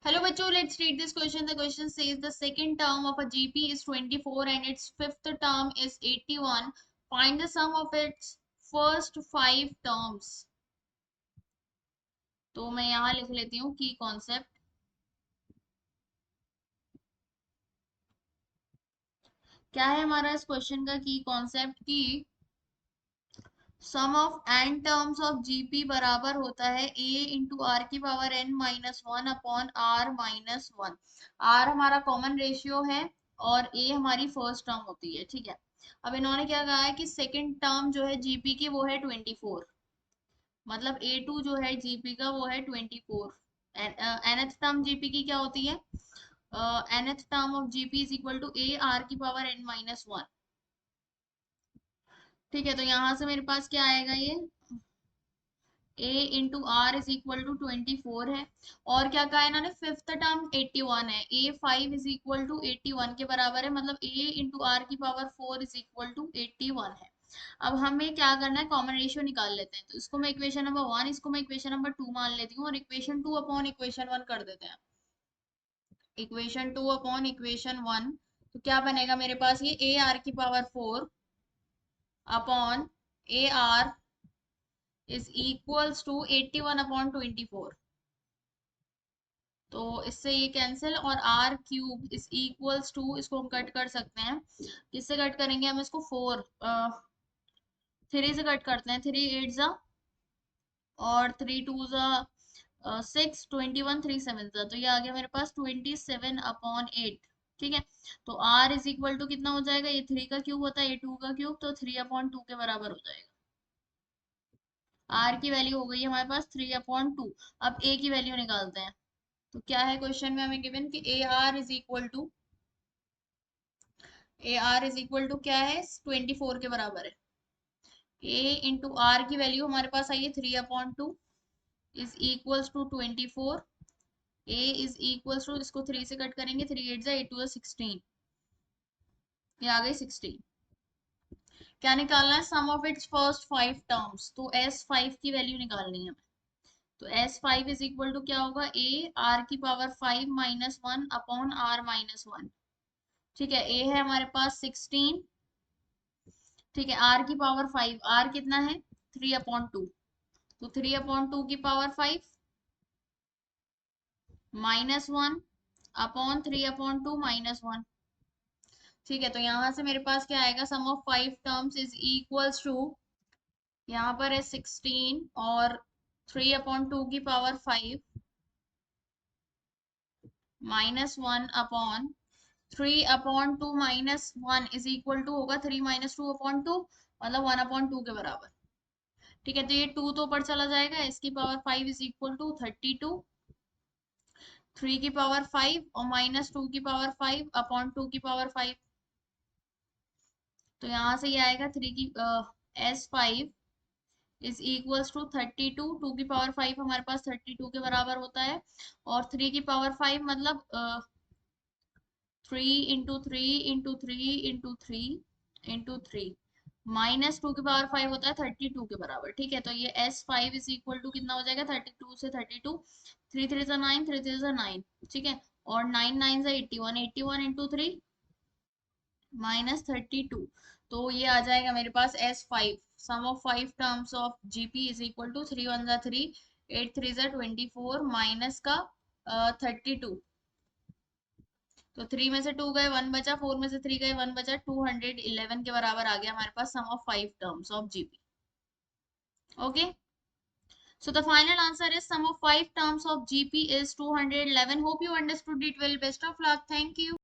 Hello bachcho, let's read this question. The question says the second term of a GP is 24 and its fifth term is 81. Find the sum of its first 5 terms. तो मैं यहाँ लिख लेती हूँ की concept. क्या है हमारा इस क्वेश्चन का की कॉन्सेप्ट की sum of N terms of GP बराबर होता है a इंटू आर की power n minus one upon are minus one. R हमारा कॉमन रेशियो है और a हमारी फर्स्ट टर्म होती है. ठीक है, अब इन्होंने क्या कहा है कि सेकंड टर्म जो है जीपी की वो है 24, मतलब a2 जो है जीपी का वो है 24. nth टर्म जीपी की क्या होती है, nth term of GP is equal to a r की पावर n माइनस वन. ठीक है, तो यहां से मेरे पास क्या आएगा, ये a into r is equal to 24 है. और क्या कहा है इन्होंने, फिफ्थ टर्म 81 है. a5 इज इक्वल टू 81 के बराबर है, मतलब a इंटू आर की पावर 4 इज इक्वल टू 81 है. अब हमें क्या करना है, कॉमन रेशियो निकाल लेते हैं. तो इसको मैं इक्वेशन नंबर 1, इसको मैं इक्वेशन नंबर 2 मान लेती हूँ और इक्वेशन 2 अपॉन इक्वेशन 1 कर देते हैं. इक्वेशन 2 अपॉन इक्वेशन 1, तो क्या बनेगा मेरे पास, ये a आर की power 4 upon a r is equals to 81 upon 24. तो इससे ये कैंसिल और r cube is equals to, इसको हम कट कर सकते हैं. किससे कट करेंगे हम इसको, 3 से कट करते हैं. 3 8 जा और 3 2 जा 6, 21 3 7 जा, तो ये आ गया मेरे पास 27 अपॉन 8. ठीक है, तो आर इज इक्वल टू कितना हो जाएगा, ये 3 का क्यूब होता है, ये 2 का क्यूब, तो 3 अपॉन 2 के बराबर हो जाएगा. आर की वैल्यू हो गई है हमारे पास 3 अपॉन 2. अब ए की वैल्यू निकालते हैं. तो क्या है क्वेश्चन में हमें गिवन कि a r is equal to क्या है, 24 के बराबर है. ए इंटू आर की वैल्यू हमारे पास आई है 3 upon 2 is equals to 24. A is equals to, इसको 3 से कट करेंगे, 3 8 जा 8 2 16, ये आ गई 16. क्या निकालना है, सम ऑफ इट्स फर्स्ट 5 टर्म्स. तो S5 की वैल्यू निकालनी है हमें. तो S5 इज इक्वल टू क्या होगा, ए आर की power 5 minus one upon are minus one. ठीक है, ए है हमारे पास 16. ठीक है, आर की पावर 5, आर कितना है 3 अपॉन 2, तो 3 अपॉन 2 की power 5 minus one upon 3 upon 2 minus one. ठीक है, तो यहां से मेरे पास क्या आएगा, sum of 5 terms is equals to, यहाँ पर है 16 और 3 अपॉन 2 की power 5 minus one upon 3 upon 2 minus one is equal to होगा 3 माइनस 2 अपॉन 2, मतलब 1 अपॉन 2 के बराबर. ठीक है, तो ये 2 तो ऊपर चला जाएगा, इसकी पावर 5 इज इक्वल टू 32. 3 की पावर 5 और माइनस 2 की पावर 5 अपॉन 2 की पावर 5. तो यहाँ से ये आएगा 3 की S5 इज इक्वल्स टू 32. 2 की पावर 5 हमारे पास 32 के बराबर होता है, और 3 की पावर 5 मतलब 3 into 3 into 3 into 3 into 3 minus 2 की पावर 5 होता है 32 के बराबर. ठीक है, तो ये S5 इज इक्वल टू कितना हो जाएगा, 32 से 32, 3 3 से 9, 3 3 से 9. ठीक है, और 9 9 से 81, 81 इंटू 3 माइनस 32. तो ये आ जाएगा मेरे पास S5, sum of 5 terms of GP is equal to 3 1 जा 3, 8 3 जा 24 माइनस का 32. तो 3 में से 2 गए 1 बचा, 4 में से 3 गए 1 बचा, 211 के बराबर आ गया हमारे पास sum of 5 terms of GP. Okay, so the final answer is sum of 5 terms of gp is 211. Hope you understood it well. Best of luck. Thank you.